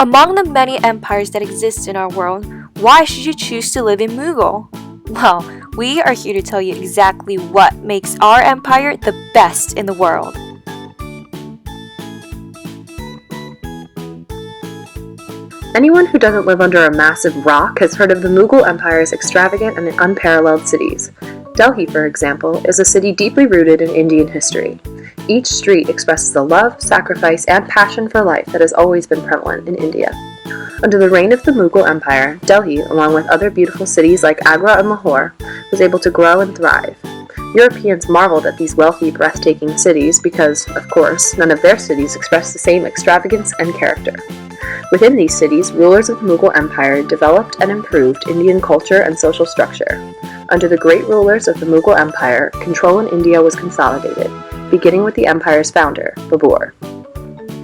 Among the many empires that exist in our world, why should you choose to live in Mughal? Well, we are here to tell you exactly what makes our empire the best in the world. Anyone who doesn't live under a massive rock has heard of the Mughal Empire's extravagant and unparalleled cities. Delhi, for example, is a city deeply rooted in Indian history. Each street expresses the love, sacrifice, and passion for life that has always been prevalent in India. Under the reign of the Mughal Empire, Delhi, along with other beautiful cities like Agra and Lahore, was able to grow and thrive. Europeans marveled at these wealthy, breathtaking cities because, of course, none of their cities expressed the same extravagance and character. Within these cities, rulers of the Mughal Empire developed and improved Indian culture and social structure. Under the great rulers of the Mughal Empire, control in India was consolidated, beginning with the empire's founder, Babur.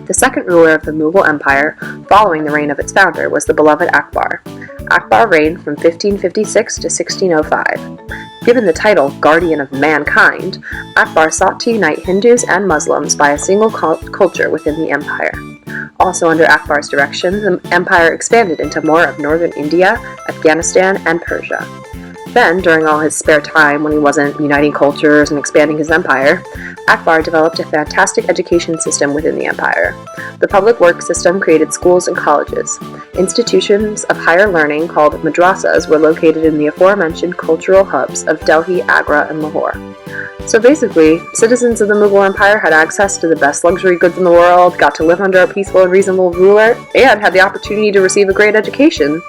The second ruler of the Mughal Empire, following the reign of its founder, was the beloved Akbar. Akbar reigned from 1556 to 1605. Given the title Guardian of Mankind, Akbar sought to unite Hindus and Muslims by a single culture within the empire. Also under Akbar's direction, the empire expanded into more of northern India, Afghanistan, and Persia. Then, during all his spare time when he wasn't uniting cultures and expanding his empire, Akbar developed a fantastic education system within the empire. The public works system created schools and colleges. Institutions of higher learning called madrasas were located in the aforementioned cultural hubs of Delhi, Agra, and Lahore. So basically, citizens of the Mughal Empire had access to the best luxury goods in the world, got to live under a peaceful and reasonable ruler, and had the opportunity to receive a great education.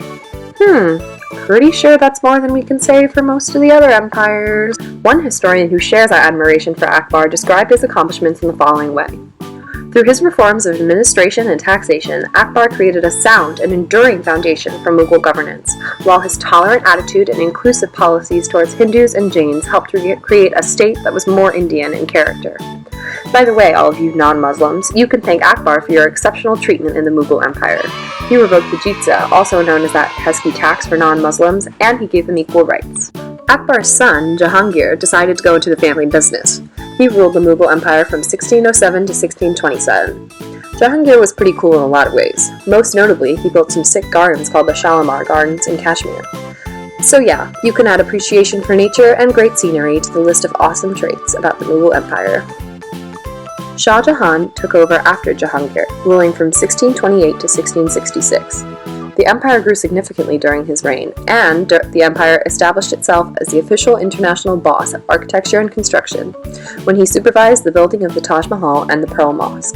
Pretty sure that's more than we can say for most of the other empires. One historian who shares our admiration for Akbar described his accomplishments in the following way. Through his reforms of administration and taxation, Akbar created a sound and enduring foundation for Mughal governance, while his tolerant attitude and inclusive policies towards Hindus and Jains helped create a state that was more Indian in character. By the way, all of you non-Muslims, you can thank Akbar for your exceptional treatment in the Mughal Empire. He revoked the jizya, also known as that pesky tax for non-Muslims, and he gave them equal rights. Akbar's son, Jahangir, decided to go into the family business. He ruled the Mughal Empire from 1607 to 1627. Jahangir was pretty cool in a lot of ways. Most notably, he built some sick gardens called the Shalimar Gardens in Kashmir. So yeah, you can add appreciation for nature and great scenery to the list of awesome traits about the Mughal Empire. Shah Jahan took over after Jahangir, ruling from 1628 to 1666. The empire grew significantly during his reign, and the empire established itself as the official international boss of architecture and construction when he supervised the building of the Taj Mahal and the Pearl Mosque.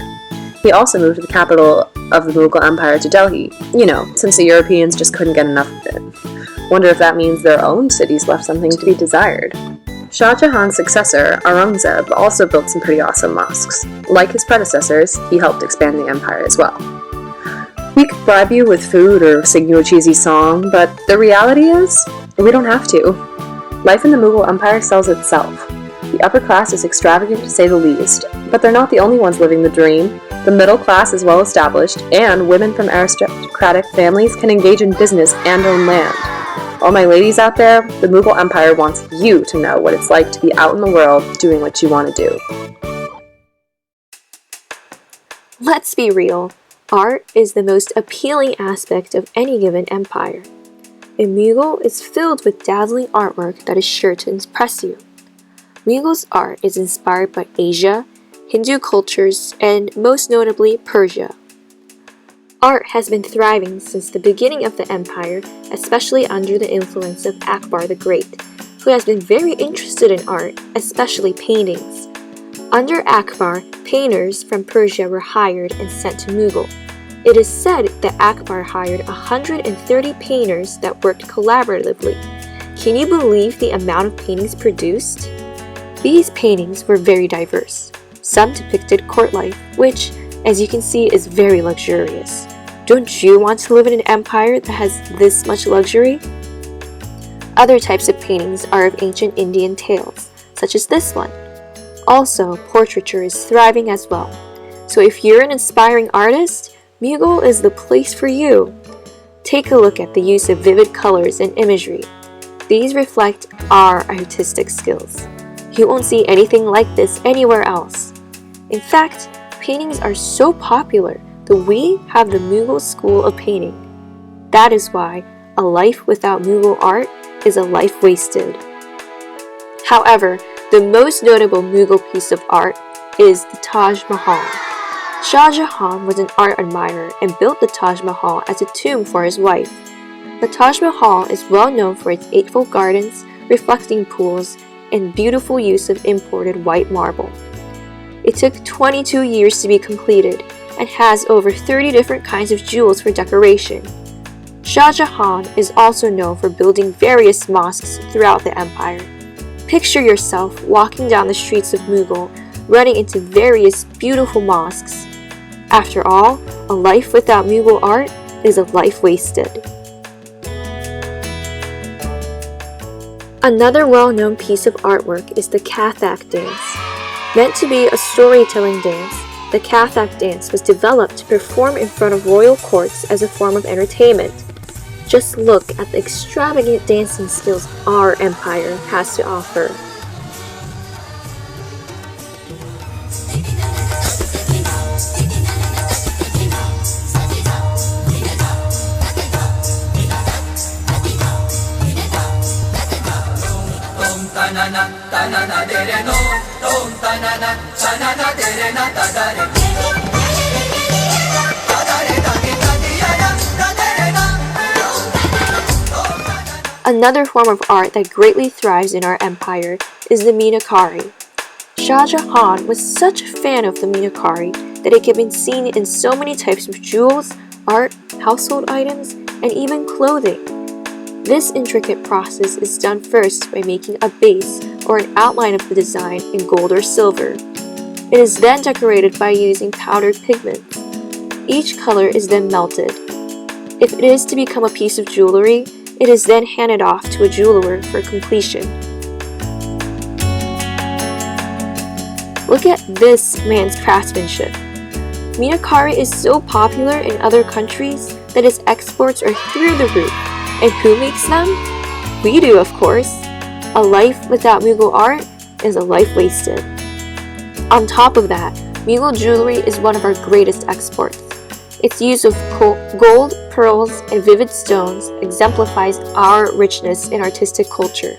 He also moved the capital of the Mughal Empire to Delhi, since the Europeans just couldn't get enough of it. Wonder if that means their own cities left something to be desired. Shah Jahan's successor, Aurangzeb, also built some pretty awesome mosques. Like his predecessors, he helped expand the empire as well. We could bribe you with food or sing you a cheesy song, but the reality is, we don't have to. Life in the Mughal Empire sells itself. The upper class is extravagant to say the least, but they're not the only ones living the dream. The middle class is well established, and women from aristocratic families can engage in business and own land. All my ladies out there, the Mughal Empire wants you to know what it's like to be out in the world doing what you want to do. Let's be real. Art is the most appealing aspect of any given empire. A Mughal is filled with dazzling artwork that is sure to impress you. Mughal's art is inspired by Asia, Hindu cultures, and most notably Persia. Art has been thriving since the beginning of the empire, especially under the influence of Akbar the Great, who has been very interested in art, especially paintings. Under Akbar, painters from Persia were hired and sent to Mughal. It is said that Akbar hired 130 painters that worked collaboratively. Can you believe the amount of paintings produced? These paintings were very diverse. Some depicted court life, which, as you can see, is very luxurious. Don't you want to live in an empire that has this much luxury? Other types of paintings are of ancient Indian tales, such as this one. Also, portraiture is thriving as well. So if you're an inspiring artist, Mughal is the place for you. Take a look at the use of vivid colors and imagery. These reflect our artistic skills. You won't see anything like this anywhere else. In fact, paintings are so popular we have the Mughal school of painting. That is why a life without Mughal art is a life wasted. However, the most notable Mughal piece of art is the Taj Mahal. Shah Jahan was an art admirer and built the Taj Mahal as a tomb for his wife. The Taj Mahal is well known for its eightfold gardens, reflecting pools, and beautiful use of imported white marble. It took 22 years to be completed and has over 30 different kinds of jewels for decoration. Shah Jahan is also known for building various mosques throughout the empire. Picture yourself walking down the streets of Mughal, running into various beautiful mosques. After all, a life without Mughal art is a life wasted. Another well-known piece of artwork is the Kathak dance. Meant to be a storytelling dance, the Kathak dance was developed to perform in front of royal courts as a form of entertainment. Just look at the extravagant dancing skills our empire has to offer. Another form of art that greatly thrives in our empire is the Meenakari. Shah Jahan was such a fan of the Meenakari that it can be seen in so many types of jewels, art, household items, and even clothing. This intricate process is done first by making a base or an outline of the design in gold or silver. It is then decorated by using powdered pigments. Each color is then melted. If it is to become a piece of jewelry, it is then handed off to a jeweler for completion. Look at this man's craftsmanship. Meenakari is so popular in other countries that its exports are through the roof. And who makes them? We do, of course. A life without Mughal art is a life wasted. On top of that, Mughal jewelry is one of our greatest exports. Its use of gold, pearls, and vivid stones exemplifies our richness in artistic culture.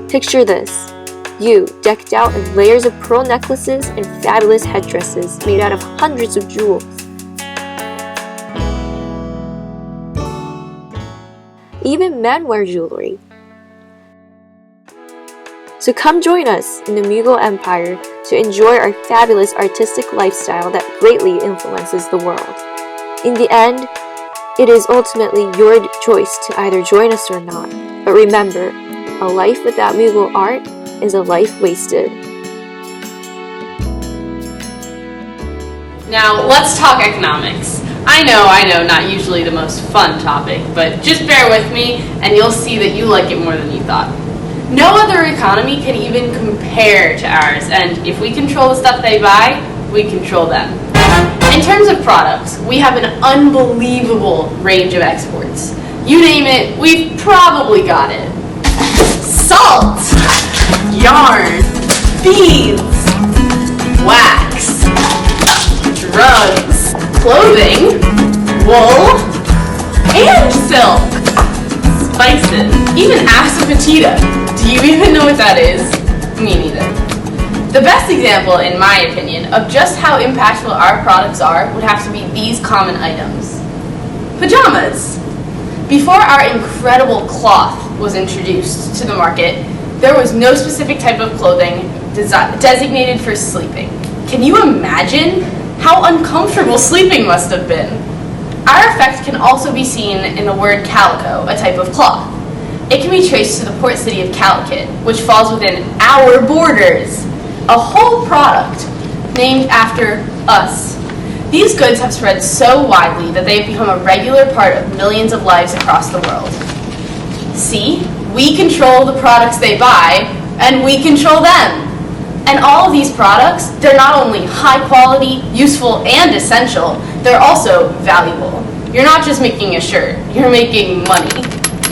Picture this. You, decked out in layers of pearl necklaces and fabulous headdresses made out of hundreds of jewels. Even men wear jewelry. So come join us in the Mughal Empire to enjoy our fabulous artistic lifestyle that greatly influences the world. In the end, it is ultimately your choice to either join us or not. But remember, a life without Mughal art is a life wasted. Now, let's talk economics. I know, not usually the most fun topic, but just bear with me and you'll see that you like it more than you thought. No other economy can even compare to ours, and if we control the stuff they buy, we control them. In terms of products, we have an unbelievable range of exports. You name it, we've probably got it. Salt, yarn, beads, wax, drugs, clothing, wool, and silk, spices, even asafoetida. Do you even know what that is? Me neither. The best example, in my opinion, of just how impactful our products are would have to be these common items. Pajamas. Before our incredible cloth was introduced to the market, there was no specific type of clothing designated for sleeping. Can you imagine how uncomfortable sleeping must have been? Our effect can also be seen in the word calico, a type of cloth. It can be traced to the port city of Calicut, which falls within our borders. A whole product named after us. These goods have spread so widely that they have become a regular part of millions of lives across the world. See, we control the products they buy, and we control them. And all of these products, they're not only high quality, useful, and essential, they're also valuable. You're not just making a shirt, you're making money.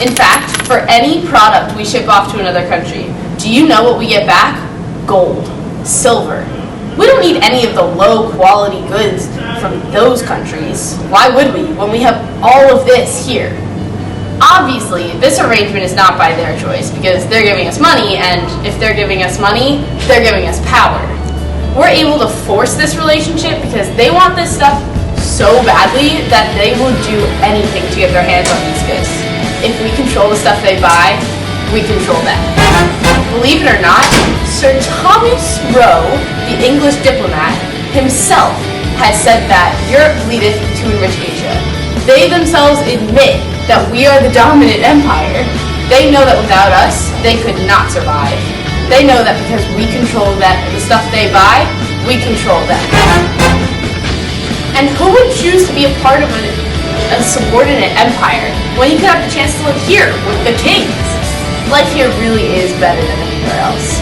In fact, for any product we ship off to another country, do you know what we get back? Gold, silver, We don't need any of the low-quality goods from those countries. Why would we, when we have all of this here? Obviously, this arrangement is not by their choice, because they're giving us money, and if they're giving us money, they're giving us power. We're able to force this relationship because they want this stuff so badly that they will do anything to get their hands on these goods. If we control the stuff they buy, we control them. Believe it or not, Sir Thomas Roe, the English diplomat, himself has said that Europe leadeth to enrich Asia. They themselves admit that we are the dominant empire. They know that without us, they could not survive. They know that because we control the stuff they buy, we control them. And who would choose to be a part of a subordinate empire when you could have the chance to live here with the kings? Life here really is better than anywhere else.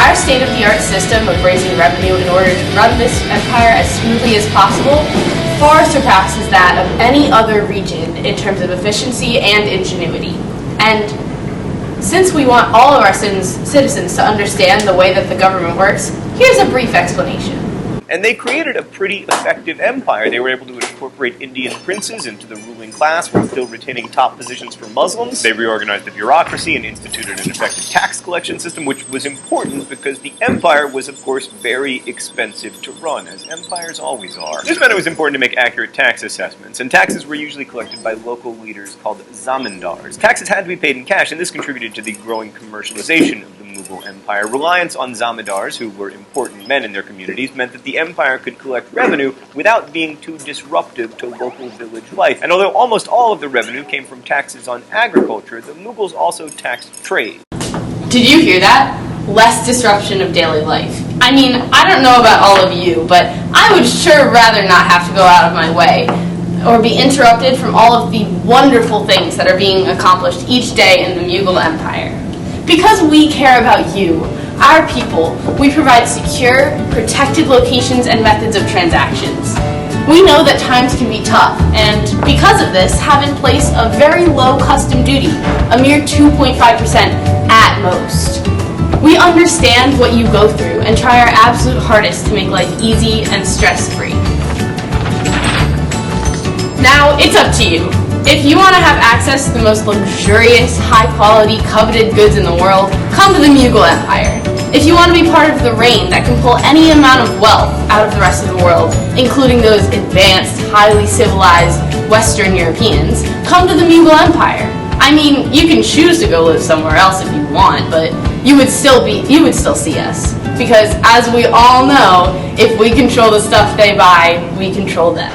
Our state-of-the-art system of raising revenue in order to run this empire as smoothly as possible far surpasses that of any other region in terms of efficiency and ingenuity. And since we want all of our citizens to understand the way that the government works, here's a brief explanation. And they created a pretty effective empire. They were able to incorporate Indian princes into the ruling class while still retaining top positions for Muslims. They reorganized the bureaucracy and instituted an effective tax collection system, which was important because the empire was, of course, very expensive to run, as empires always are. This meant it was important to make accurate tax assessments, and taxes were usually collected by local leaders called zamindars. Taxes had to be paid in cash, and this contributed to the growing commercialization of the Mughal Empire. Reliance on zamindars, who were important men in their communities, meant that the empire could collect revenue without being too disruptive to local village life. And although almost all of the revenue came from taxes on agriculture, the Mughals also taxed trade. Did you hear that? Less disruption of daily life. I mean, I don't know about all of you, but I would sure rather not have to go out of my way or be interrupted from all of the wonderful things that are being accomplished each day in the Mughal Empire. Because we care about you, our people, we provide secure, protected locations and methods of transactions. We know that times can be tough, and because of this, have in place a very low custom duty, a mere 2.5% at most. We understand what you go through and try our absolute hardest to make life easy and stress-free. Now, it's up to you. If you want to have access to the most luxurious, high-quality, coveted goods in the world, come to the Mughal Empire. If you want to be part of the reign that can pull any amount of wealth out of the rest of the world, including those advanced, highly civilized Western Europeans, come to the Mughal Empire. I mean, you can choose to go live somewhere else if you want, but you would still see us. Because as we all know, if we control the stuff they buy, we control them.